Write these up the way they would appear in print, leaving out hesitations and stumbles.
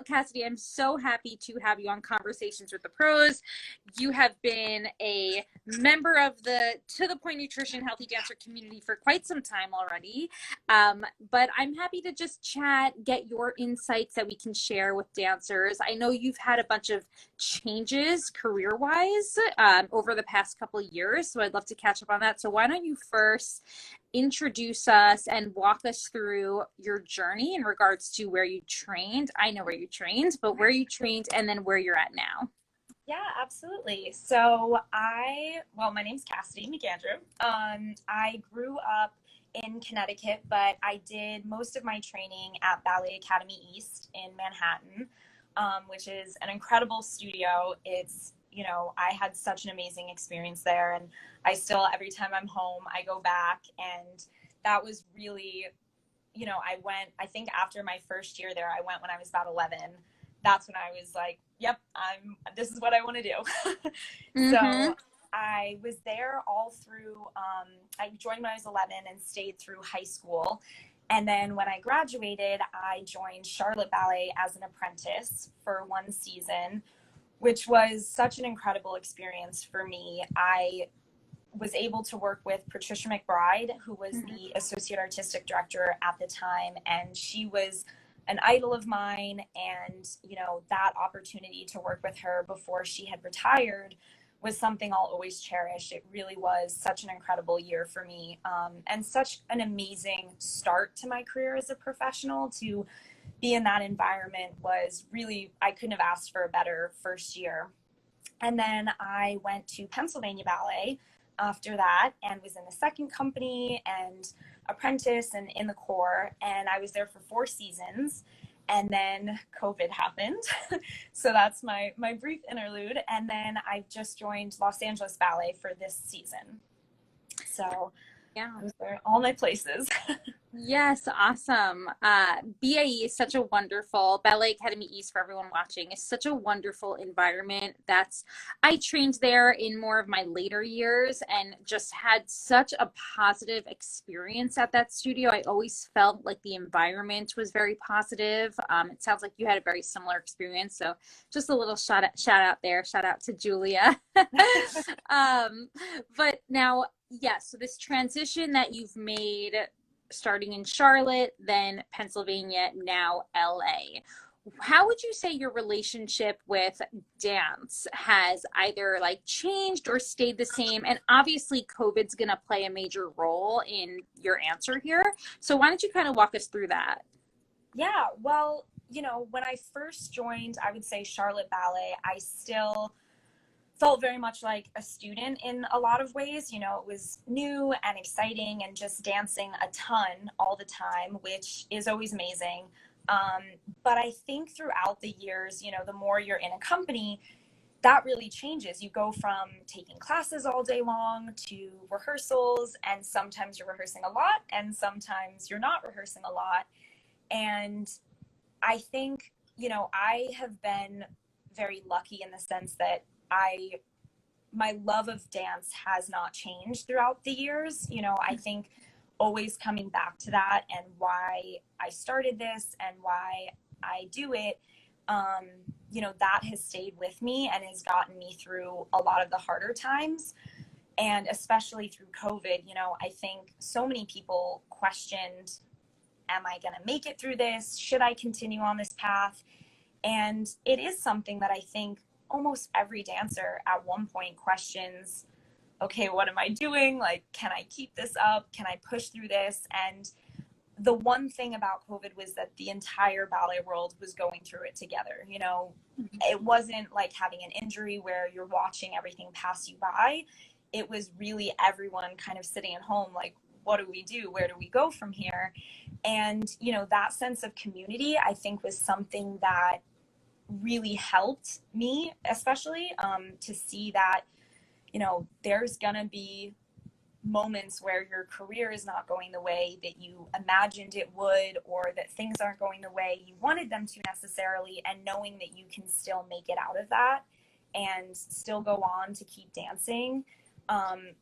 Cassidy, I'm so happy to have you on Conversations with the Pros. You have been a member of the To The Point Nutrition Healthy Dancer community for quite some time already. But I'm happy to just chat, get your insights that we can share with dancers. I know you've had a bunch of changes career-wise over the past couple of years, so I'd love to catch up on that. So why don't you first introduce us and walk us through your journey in regards to where you trained. I know where you trained, but where you trained and then where you're at now. Yeah, absolutely. So my name's Cassidy McAndrew. I grew up in Connecticut, but I did most of my training at Ballet Academy East in Manhattan, which is an incredible studio. I had such an amazing experience there, and I still, every time I'm home, I go back, and that was really, I think after my first year there, I went when I was about 11. That's when I was like, yep, this is what I want to do. So I was there all through, I joined when I was 11 and stayed through high school. And then when I graduated, I joined Charlotte Ballet as an apprentice for one season, which was such an incredible experience for me. I was able to work with Patricia McBride, who was the associate artistic director at the time, and she was an idol of mine. And that opportunity to work with her before she had retired was something I'll always cherish. It really was such an incredible year for me, and such an amazing start to my career as a professional. To be in that environment was really, I couldn't have asked for a better first year. And then I went to Pennsylvania Ballet after that and was in the second company and apprentice and in the corps. And I was there for 4 seasons. And then COVID happened. So that's my brief interlude. And then I just joined Los Angeles Ballet for this season. So yeah, I was there all my places. Yes, awesome. BAE is such a wonderful, Ballet Academy East for everyone watching, is such a wonderful environment. I trained there in more of my later years and just had such a positive experience at that studio. I always felt like the environment was very positive. It sounds like you had a very similar experience. So just a little shout out there. Shout out to Julia. But now, yes, so this transition that you've made starting in Charlotte, then Pennsylvania, now LA. How would you say your relationship with dance has either changed or stayed the same? And obviously COVID's going to play a major role in your answer here. So why don't you kind of walk us through that? Yeah, well, when I first joined, I would say Charlotte Ballet, I still felt very much like a student in a lot of ways. It was new and exciting and just dancing a ton all the time, which is always amazing. But I think throughout the years, the more you're in a company, that really changes. You go from taking classes all day long to rehearsals, and sometimes you're rehearsing a lot and sometimes you're not rehearsing a lot. And I think, I have been very lucky in the sense that my love of dance has not changed throughout the years. I think always coming back to that and why I started this and why I do it, that has stayed with me and has gotten me through a lot of the harder times. And especially through COVID, I think so many people questioned, am I going to make it through this? Should I continue on this path? And it is something that I think almost every dancer at one point questions, okay, what am I doing? Can I keep this up? Can I push through this? And the one thing about COVID was that the entire ballet world was going through it together. It wasn't like having an injury where you're watching everything pass you by. It was really everyone kind of sitting at home, what do we do? Where do we go from here? And, that sense of community, I think, was something that really helped me, especially to see that, there's gonna be moments where your career is not going the way that you imagined it would, or that things aren't going the way you wanted them to necessarily, and knowing that you can still make it out of that and still go on to keep dancing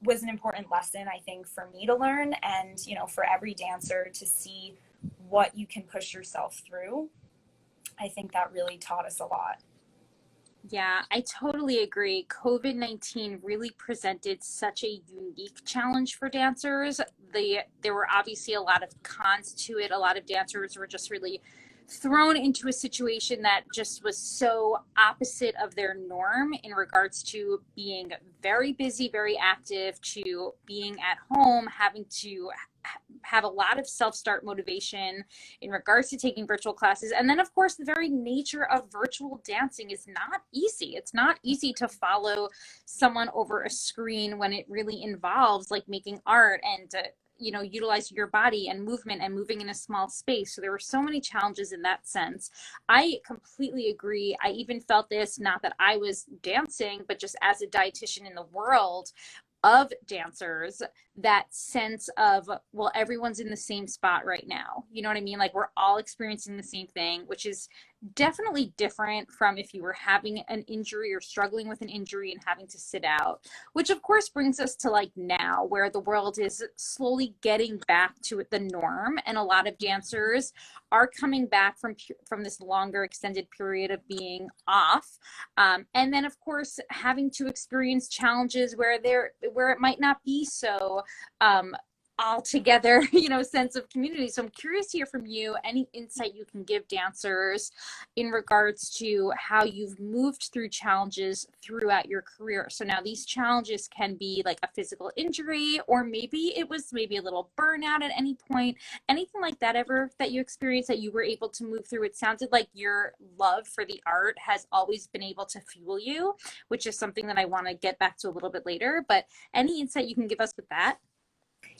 was an important lesson, I think, for me to learn, and for every dancer to see what you can push yourself through. I think that really taught us a lot. Yeah, I totally agree. COVID-19 really presented such a unique challenge for dancers. There were obviously a lot of cons to it. A lot of dancers were just really thrown into a situation that just was so opposite of their norm in regards to being very busy, very active, to being at home, having to have a lot of self-start motivation in regards to taking virtual classes. And then, of course, the very nature of virtual dancing is not easy. It's not easy to follow someone over a screen when it really involves like making art and utilizing your body and movement and moving in a small space. So there were so many challenges in that sense. I completely agree. I even felt this, not that I was dancing, but just as a dietitian in the world of dancers, that sense of, well, everyone's in the same spot right now. You know what I mean? Like we're all experiencing the same thing, which is definitely different from if you were having an injury or struggling with an injury and having to sit out, which of course brings us to like now where the world is slowly getting back to the norm, and a lot of dancers are coming back from this longer extended period of being off, and then of course having to experience challenges where it might not be so um, all together, sense of community. So I'm curious to hear from you any insight you can give dancers in regards to how you've moved through challenges throughout your career. So now these challenges can be like a physical injury, or maybe it was maybe a little burnout at any point, anything like that ever that you experienced that you were able to move through. It sounded like your love for the art has always been able to fuel you, which is something that I want to get back to a little bit later. But any insight you can give us with that?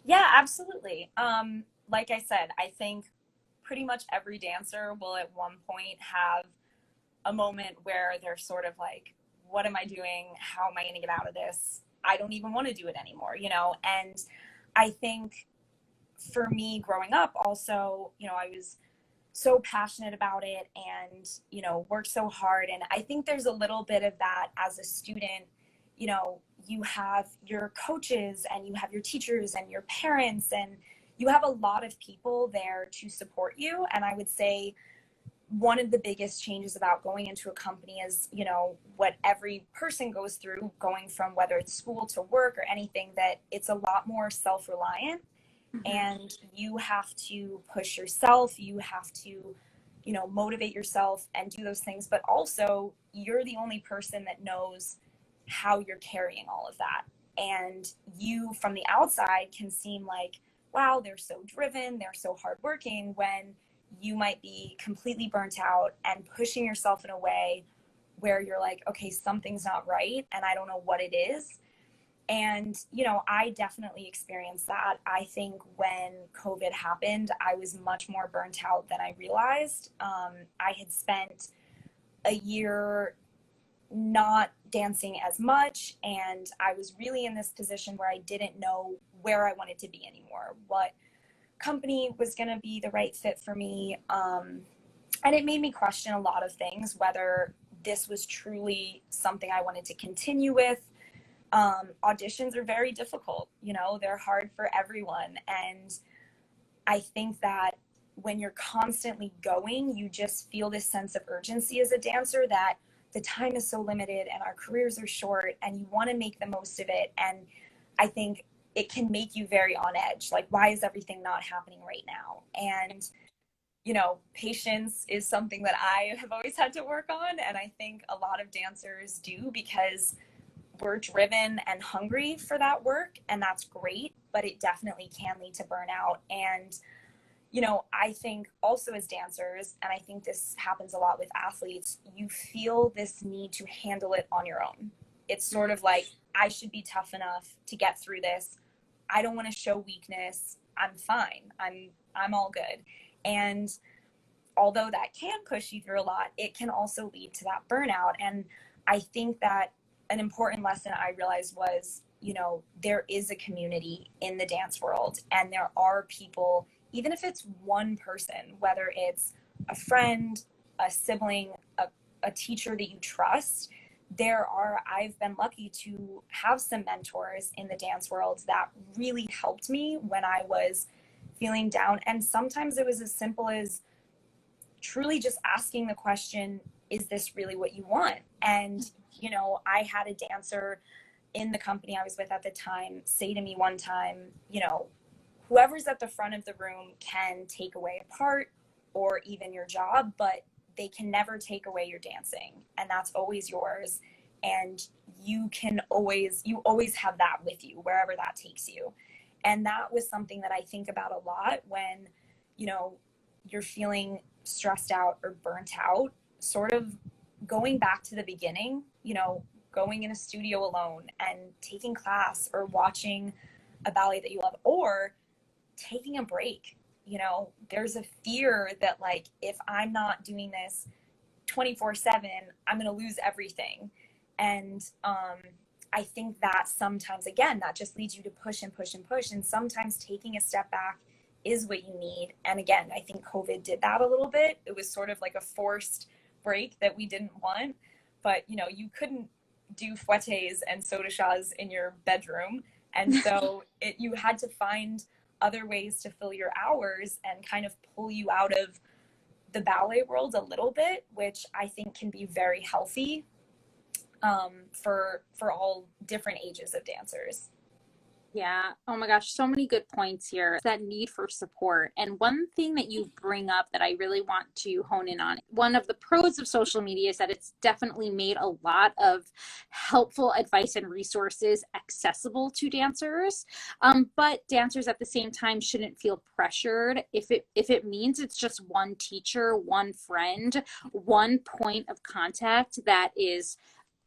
Yeah, absolutely. Like I said, I think pretty much every dancer will at one point have a moment where they're sort of like, what am I doing? How am I going to get out of this? I don't even want to do it anymore, And I think for me growing up, also, I was so passionate about it and, worked so hard. And I think there's a little bit of that as a student. You have your coaches and you have your teachers and your parents, and you have a lot of people there to support you. And I would say one of the biggest changes about going into a company is, what every person goes through, going from whether it's school to work or anything, that it's a lot more self-reliant. Mm-hmm. And you have to push yourself, you have to, motivate yourself and do those things, but also you're the only person that knows how you're carrying all of that. And you from the outside can seem like, wow, they're so driven, they're so hardworking, when you might be completely burnt out and pushing yourself in a way where you're like, okay, something's not right and I don't know what it is. And, I definitely experienced that. I think when COVID happened, I was much more burnt out than I realized. I had spent a year not dancing as much, and I was really in this position where I didn't know where I wanted to be anymore, what company was going to be the right fit for me. And it made me question a lot of things, whether this was truly something I wanted to continue with. Auditions are very difficult, they're hard for everyone. And I think that when you're constantly going, you just feel this sense of urgency as a dancer, that the time is so limited and our careers are short and you want to make the most of it. And I think it can make you very on edge. Like, why is everything not happening right now? And, patience is something that I have always had to work on. And I think a lot of dancers do, because we're driven and hungry for that work, and that's great, but it definitely can lead to burnout. And I think also as dancers, and I think this happens a lot with athletes, you feel this need to handle it on your own. It's sort of like, I should be tough enough to get through this. I don't want to show weakness. I'm fine. I'm all good. And although that can push you through a lot, it can also lead to that burnout. And I think that an important lesson I realized was, there is a community in the dance world, and there are people, even if it's one person, whether it's a friend, a sibling, a teacher that you trust, I've been lucky to have some mentors in the dance world that really helped me when I was feeling down. And sometimes it was as simple as truly just asking the question, is this really what you want? And, you know, I had a dancer in the company I was with at the time say to me one time, you know, whoever's at the front of the room can take away a part or even your job, but they can never take away your dancing, and that's always yours. And you always have that with you wherever that takes you. And that was something that I think about a lot when, you know, you're feeling stressed out or burnt out, sort of going back to the beginning, you know, going in a studio alone and taking class or watching a ballet that you love, or taking a break. You know, there's a fear that, like, if I'm not doing this 24/7, I'm going to lose everything. And I think that sometimes, again, that just leads you to push and push and push. And sometimes taking a step back is what you need. And again, I think COVID did that a little bit. It was sort of like a forced break that we didn't want. But, you know, you couldn't do fouettes and soda shas in your bedroom. And so you had to find other ways to fill your hours and kind of pull you out of the ballet world a little bit, which I think can be very healthy for all different ages of dancers. Yeah. Oh my gosh, so many good points here. That need for support. And one thing that you bring up that I really want to hone in on, one of the pros of social media is that it's definitely made a lot of helpful advice and resources accessible to dancers. But dancers at the same time shouldn't feel pressured if it means it's just one teacher, one friend, one point of contact that is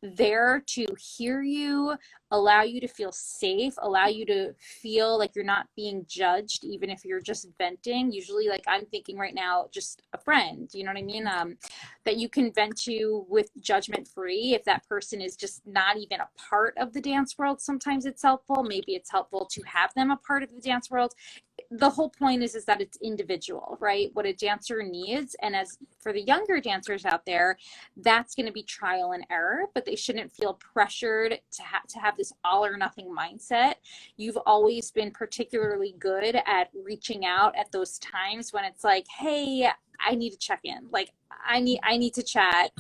there to hear you, allow you to feel safe, allow you to feel like you're not being judged, even if you're just venting. Usually, like I'm thinking right now, just a friend, you know what I mean? That you can vent to with judgment free. If that person is just not even a part of the dance world, sometimes it's helpful. Maybe it's helpful to have them a part of the dance world. The whole point is that it's individual, right? What a dancer needs. And as for the younger dancers out there, that's going to be trial and error, but they shouldn't feel pressured to have this all or nothing mindset. You've always been particularly good at reaching out at those times when it's like, hey, I need to check in. Like I need to chat.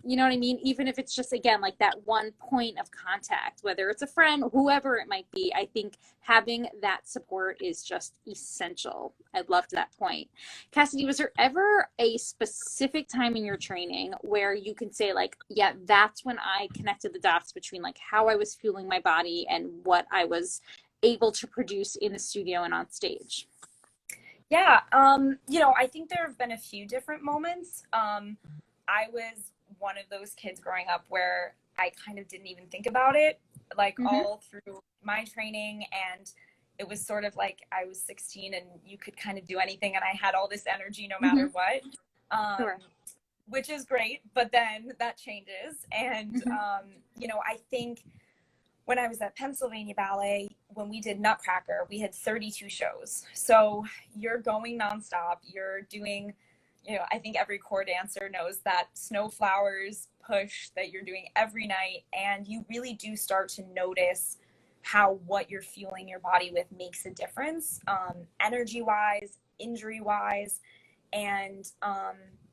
You know what I mean? Even if it's just, again, like that one point of contact, whether it's a friend, whoever it might be, I think having that support is just essential. I loved that point. Cassidy, was there ever a specific time in your training where you can say like, yeah, that's when I connected the dots between like how I was fueling my body and what I was able to produce in the studio and on stage? Yeah, you know, I think there have been a few different moments. I was one of those kids growing up where I kind of didn't even think about it, like all through my training. And it was sort of like I was 16 and you could kind of do anything. And I had all this energy no matter what, Sure. which is great. But then that changes. And, you know, I think when I was at Pennsylvania Ballet, when we did Nutcracker, we had 32 shows. So you're going nonstop. You're doing, you know, I think every core dancer knows that snow flowers push that you're doing every night. And you really do start to notice how what you're fueling your body with makes a difference, energy wise, injury wise. And,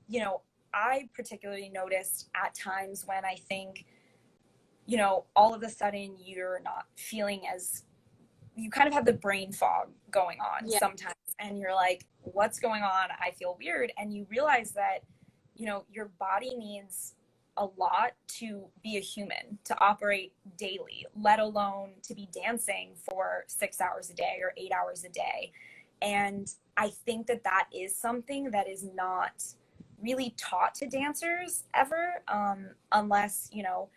you know, I particularly noticed at times when I think, you know, all of a sudden you're not feeling as, you kind of have the brain fog going on sometimes. And you're like, what's going on? I feel weird. And you realize that, you know, your body needs a lot to be a human, to operate daily, let alone to be dancing for 6 hours a day or 8 hours a day. And I think that that is something that is not really taught to dancers ever, unless, you know,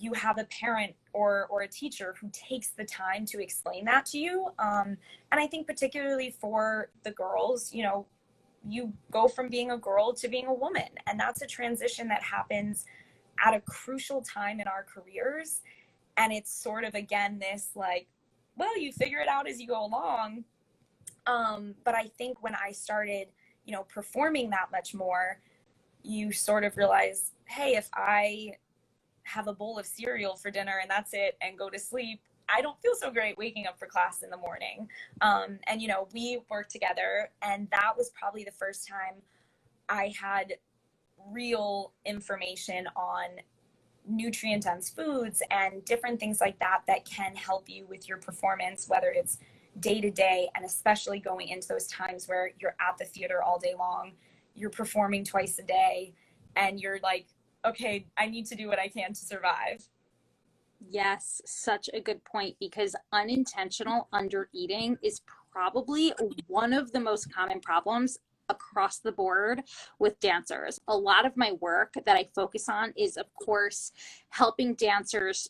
you have a parent or a teacher who takes the time to explain that to you. And I think particularly for the girls, you know, you go from being a girl to being a woman. And that's a transition that happens at a crucial time in our careers. And it's sort of, again, this like, well, you figure it out as you go along. But I think when I started, you know, performing that much more, you sort of realize, hey, if I have a bowl of cereal for dinner and that's it and go to sleep, I don't feel so great waking up for class in the morning. And, you know, we worked together, and that was probably the first time I had real information on nutrient dense foods and different things like that that can help you with your performance, whether it's day to day, and especially going into those times where you're at the theater all day long, you're performing twice a day, and you're like, okay, I need to do what I can to survive. Yes, such a good point, because unintentional under eating is probably one of the most common problems across the board with dancers. A lot of my work that I focus on is, of course, helping dancers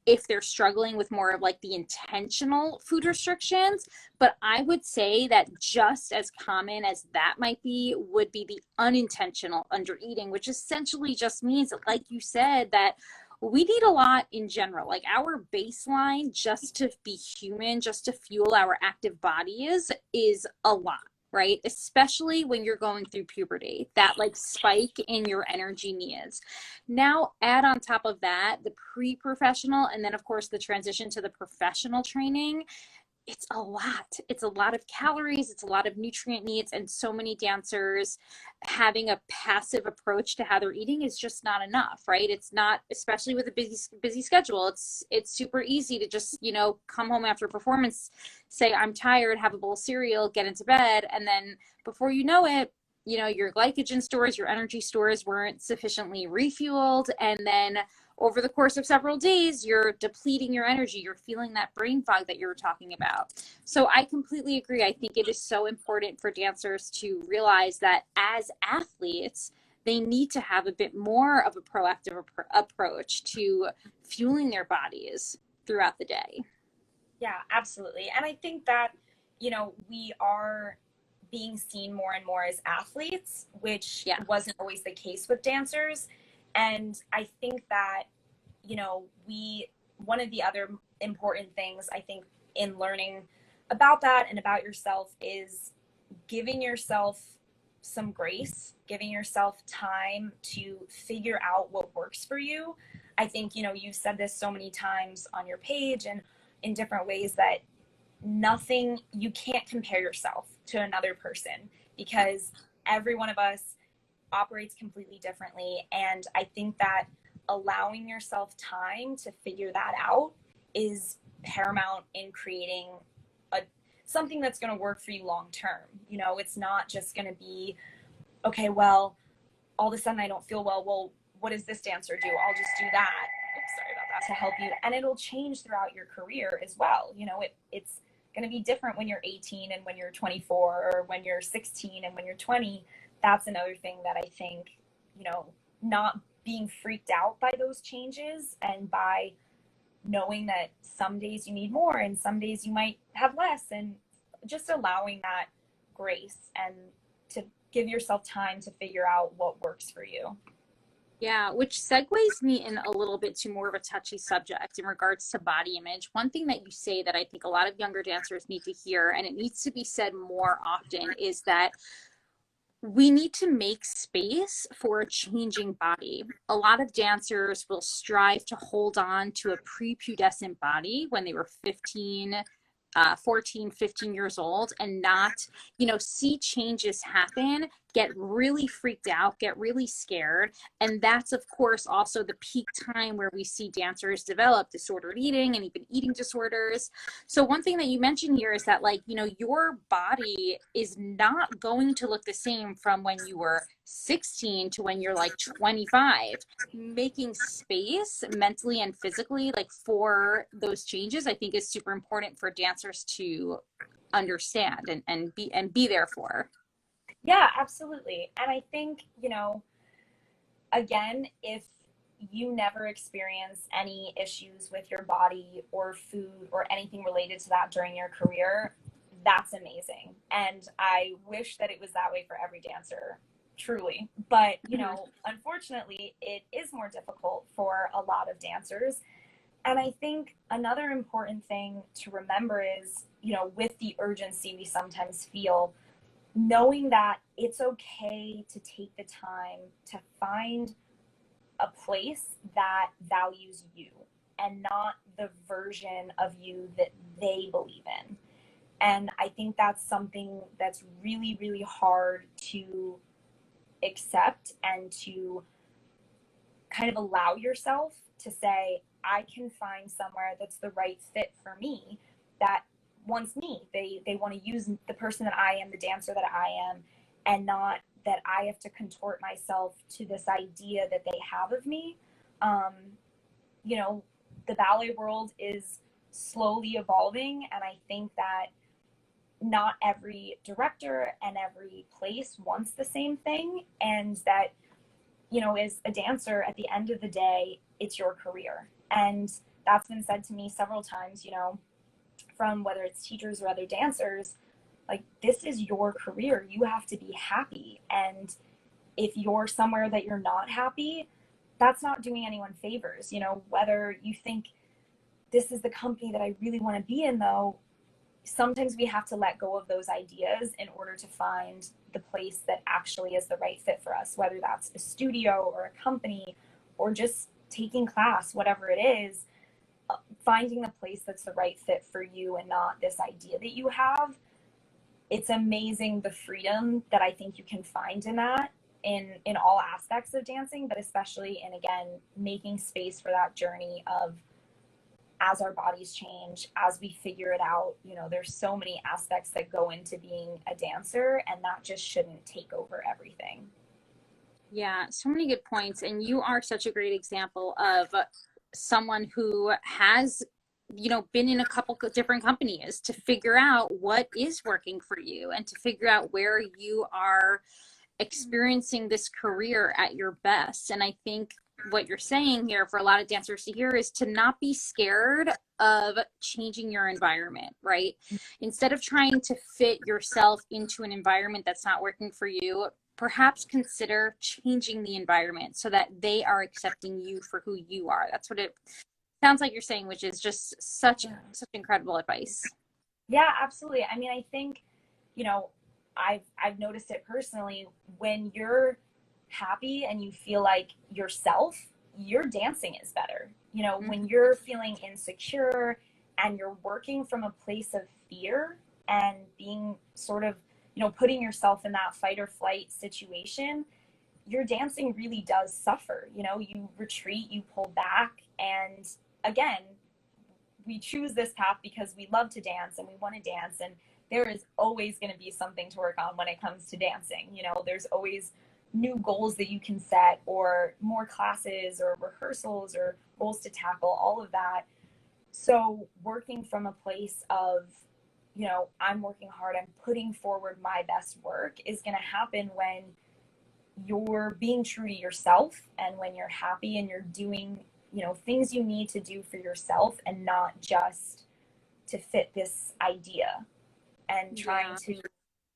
if they're struggling with more of like the intentional food restrictions. But I would say that just as common as that might be, would be the unintentional under eating, which essentially just means, like you said, that we need a lot in general. Like our baseline just to be human, just to fuel our active bodies is a lot, right? Especially when you're going through puberty, that like spike in your energy needs. Now, add on top of that the pre-professional, and then of course the transition to the professional training. It's a lot. It's a lot of calories, it's a lot of nutrient needs, and so many dancers having a passive approach to how they're eating is just not enough, right? It's not, especially with a busy schedule. It's super easy to just, come home after a performance, say I'm tired, have a bowl of cereal, get into bed, and then before you know it, your glycogen stores, your energy stores weren't sufficiently refueled, and then over the course of several days, you're depleting your energy. You're feeling that brain fog that you were talking about. So I completely agree. I think it is so important for dancers to realize that as athletes, they need to have a bit more of a proactive approach to fueling their bodies throughout the day. Yeah, absolutely. And I think that, we are being seen more and more as athletes, which Yeah. wasn't always the case with dancers. And I think that, one of the other important things I think in learning about that and about yourself is giving yourself some grace, giving yourself time to figure out what works for you. I think, you've said this so many times on your page and in different ways that you can't compare yourself to another person, because every one of us operates completely differently. And I think that allowing yourself time to figure that out is paramount in creating a something that's going to work for you long term. It's not just going to be, okay, well, all of a sudden I don't feel well. Well, what does this dancer do? I'll just do that. Oops, sorry about that. To help you. And it'll change throughout your career as well. It's going to be different when you're 18 and when you're 24, or when you're 16 and when you're 20. That's another thing that I think, not being freaked out by those changes, and by knowing that some days you need more and some days you might have less, and just allowing that grace and to give yourself time to figure out what works for you. Yeah, which segues me in a little bit to more of a touchy subject in regards to body image. One thing that you say that I think a lot of younger dancers need to hear, and it needs to be said more often, is that we need to make space for a changing body. A lot of dancers will strive to hold on to a prepubescent body when they were 14, 15 years old, and not, see changes happen, get really freaked out, get really scared. And that's, of course, also the peak time where we see dancers develop disordered eating and even eating disorders. So one thing that you mentioned here is that, like, your body is not going to look the same from when you were 16 to when you're like 25. Making space mentally and physically, like, for those changes, I think is super important for dancers to understand and be there for. Yeah, absolutely. And I think, again, if you never experience any issues with your body or food or anything related to that during your career, that's amazing. And I wish that it was that way for every dancer, truly. But, unfortunately, it is more difficult for a lot of dancers. And I think another important thing to remember is, with the urgency we sometimes feel, knowing that it's okay to take the time to find a place that values you and not the version of you that they believe in. And I think that's something that's really, really hard to accept and to kind of allow yourself to say, I can find somewhere that's the right fit for me, that wants me. They want to use the person that I am, the dancer that I am, and not that I have to contort myself to this idea that they have of me. You know, the ballet world is slowly evolving, and I think that not every director and every place wants the same thing, and that, you know, as a dancer, at the end of the day, it's your career. And that's been said to me several times, you know, from whether it's teachers or other dancers, like, this is your career. You have to be happy. And if you're somewhere that you're not happy, that's not doing anyone favors. You know, whether you think this is the company that I really want to be in, though, sometimes we have to let go of those ideas in order to find the place that actually is the right fit for us, whether that's a studio or a company or just taking class, whatever it is, finding the place that's the right fit for you and not this idea that you have. It's amazing the freedom that I think you can find in that, in all aspects of dancing, but especially in, again, making space for that journey of, as our bodies change, as we figure it out, you know, there's so many aspects that go into being a dancer, and that just shouldn't take over everything. Yeah, so many good points. And you are such a great example of someone who has, you know, been in a couple different companies to figure out what is working for you and to figure out where you are experiencing this career at your best. And I think what you're saying here for a lot of dancers to hear is to not be scared of changing your environment, right? Instead of trying to fit yourself into an environment that's not working for you, perhaps consider changing the environment so that they are accepting you for who you are. That's what it sounds like you're saying, which is just such incredible advice. Yeah, absolutely. I mean, I think, you know, I've noticed it personally. When you're happy and you feel like yourself, your dancing is better. You know, when you're feeling insecure and you're working from a place of fear and being sort of, you know, putting yourself in that fight or flight situation, your dancing really does suffer. You know, you retreat, you pull back. And again, we choose this path because we love to dance and we want to dance. And there is always going to be something to work on when it comes to dancing. You know, there's always new goals that you can set, or more classes or rehearsals or goals to tackle, all of that. So working from a place of, you know, I'm working hard, I'm putting forward my best work, is going to happen when you're being true to yourself and when you're happy and you're doing, you know, things you need to do for yourself and not just to fit this idea and trying to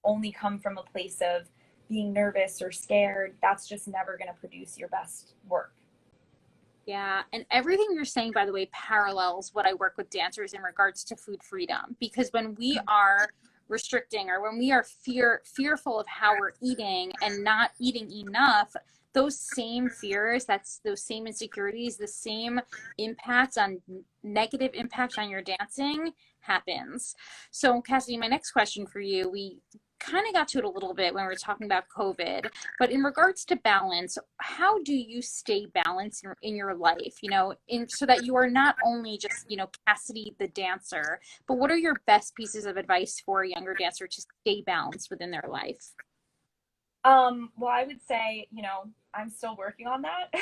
only come from a place of being nervous or scared. That's just never going to produce your best work. Yeah, and everything you're saying, by the way, parallels what I work with dancers in regards to food freedom. Because when we are restricting, or when we are fearful of how we're eating and not eating enough, those same fears, that's those same insecurities, the same impacts on negative impact on your dancing happens. So Cassidy, my next question for you, we kind of got to it a little bit when we were talking about COVID, but in regards to balance, how do you stay balanced in your life, you know, so that you are not only just, you know, Cassidy the dancer, but what are your best pieces of advice for a younger dancer to stay balanced within their life? Well, I would say, you know, I'm still working on that.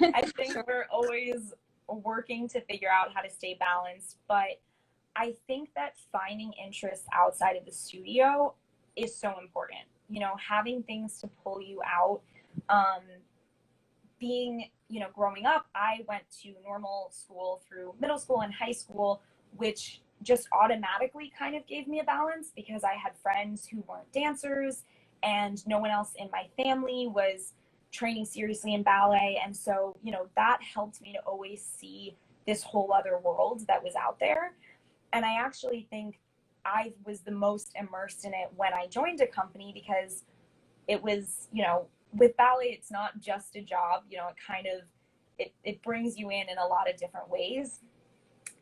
I think Sure. we're always working to figure out how to stay balanced, but I think that finding interests outside of the studio is so important. You know, having things to pull you out. Being, you know, growing up, I went to normal school through middle school and high school, which just automatically kind of gave me a balance because I had friends who weren't dancers and no one else in my family was training seriously in ballet. And so, you know, that helped me to always see this whole other world that was out there. And I actually think I was the most immersed in it when I joined a company, because it was, you know, with ballet, it's not just a job, you know, it kind of, it brings you in a lot of different ways.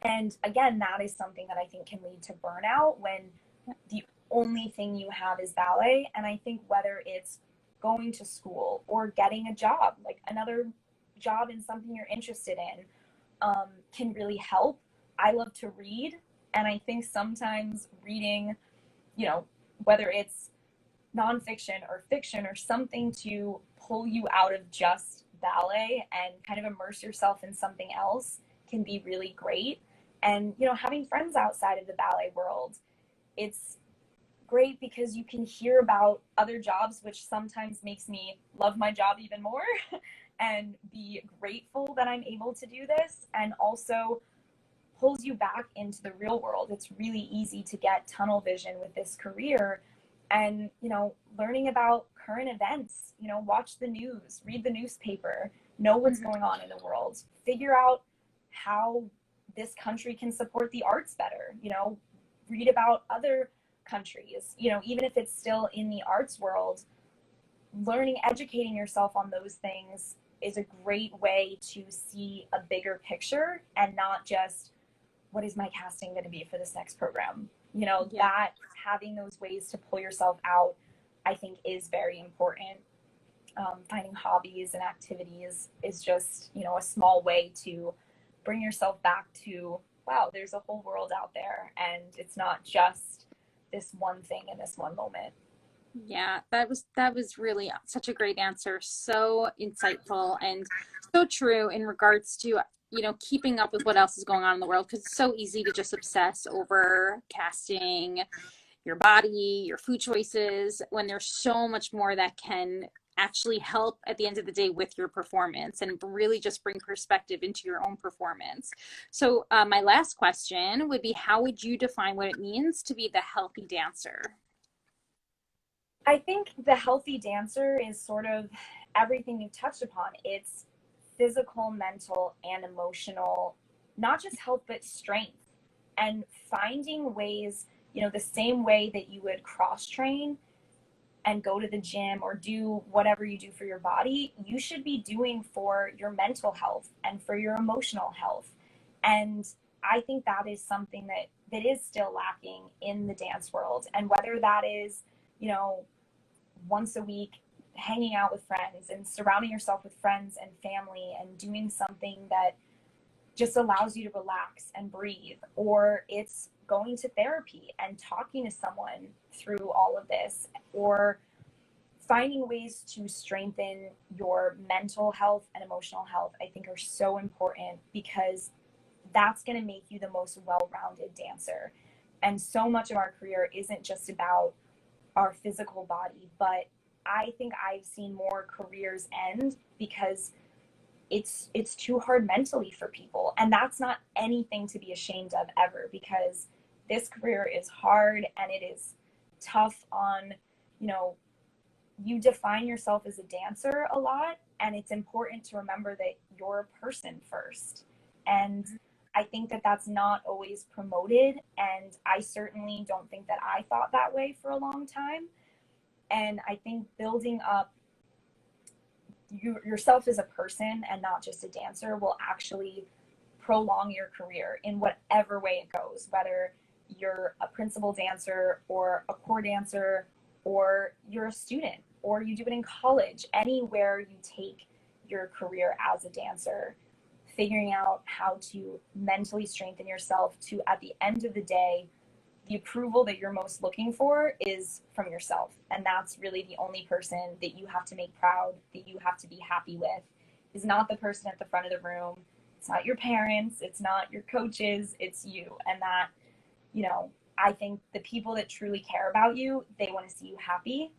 And again, that is something that I think can lead to burnout when the only thing you have is ballet. And I think whether it's going to school or getting a job, like another job in something you're interested in, can really help. I love to read, and I think sometimes reading, you know, whether it's nonfiction or fiction or something to pull you out of just ballet and kind of immerse yourself in something else can be really great. And, you know, having friends outside of the ballet world, it's great because you can hear about other jobs, which sometimes makes me love my job even more and be grateful that I'm able to do this, and also pulls you back into the real world. It's really easy to get tunnel vision with this career. And, you know, learning about current events, you know, watch the news, read the newspaper, know what's going on in the world, figure out how this country can support the arts better, you know, read about other countries, you know, even if it's still in the arts world, learning, educating yourself on those things is a great way to see a bigger picture and not just, what is my casting going to be for this next program? You know, that having those ways to pull yourself out, I think, is very important. Finding hobbies and activities is just, you know, a small way to bring yourself back to, wow, there's a whole world out there, and it's not just this one thing in this one moment. Yeah, that was really such a great answer. So insightful and so true in regards to, you know, keeping up with what else is going on in the world, because it's so easy to just obsess over casting, your body, your food choices, when there's so much more that can actually help at the end of the day with your performance and really just bring perspective into your own performance. So my last question would be, how would you define what it means to be the healthy dancer? I think the healthy dancer is sort of everything you touched upon. It's physical, mental, and emotional, not just health, but strength. And finding ways, you know, the same way that you would cross train and go to the gym or do whatever you do for your body, you should be doing for your mental health and for your emotional health. And I think that is something that is still lacking in the dance world. And whether that is, you know, once a week hanging out with friends and surrounding yourself with friends and family and doing something that just allows you to relax and breathe, or it's going to therapy and talking to someone through all of this, or finding ways to strengthen your mental health and emotional health, I think are so important, because that's going to make you the most well-rounded dancer. And so much of our career isn't just about our physical body, but I think I've seen more careers end because it's too hard mentally for people. And that's not anything to be ashamed of ever, because this career is hard and it is tough on, you know, you define yourself as a dancer a lot, and it's important to remember that you're a person first. And I think that that's not always promoted, and I certainly don't think that I thought that way for a long time. And I think building up yourself as a person and not just a dancer will actually prolong your career in whatever way it goes, whether you're a principal dancer or a core dancer, or you're a student, or you do it in college. Anywhere you take your career as a dancer, figuring out how to mentally strengthen yourself to, at the end of the day, the approval that you're most looking for is from yourself. And that's really the only person that you have to make proud, that you have to be happy with, is not the person at the front of the room. It's not your parents. It's not your coaches. It's you. And that, you know, I think the people that truly care about you, they want to see you happy.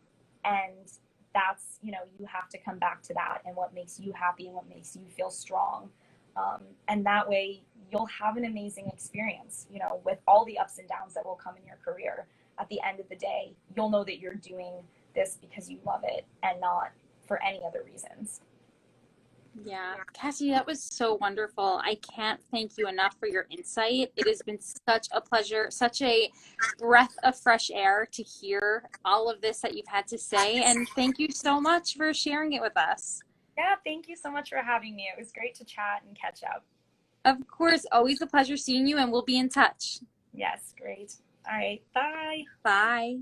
And that's, you know, you have to come back to that and what makes you happy and what makes you feel strong. And that way you'll have an amazing experience, you know, with all the ups and downs that will come in your career. At the end of the day, you'll know that you're doing this because you love it and not for any other reasons. Yeah, Cassie, that was so wonderful. I can't thank you enough for your insight. It has been such a pleasure, such a breath of fresh air to hear all of this that you've had to say. And thank you so much for sharing it with us. Yeah, thank you so much for having me. It was great to chat and catch up. Of course, always a pleasure seeing you, and we'll be in touch. Yes, great. All right, bye. Bye.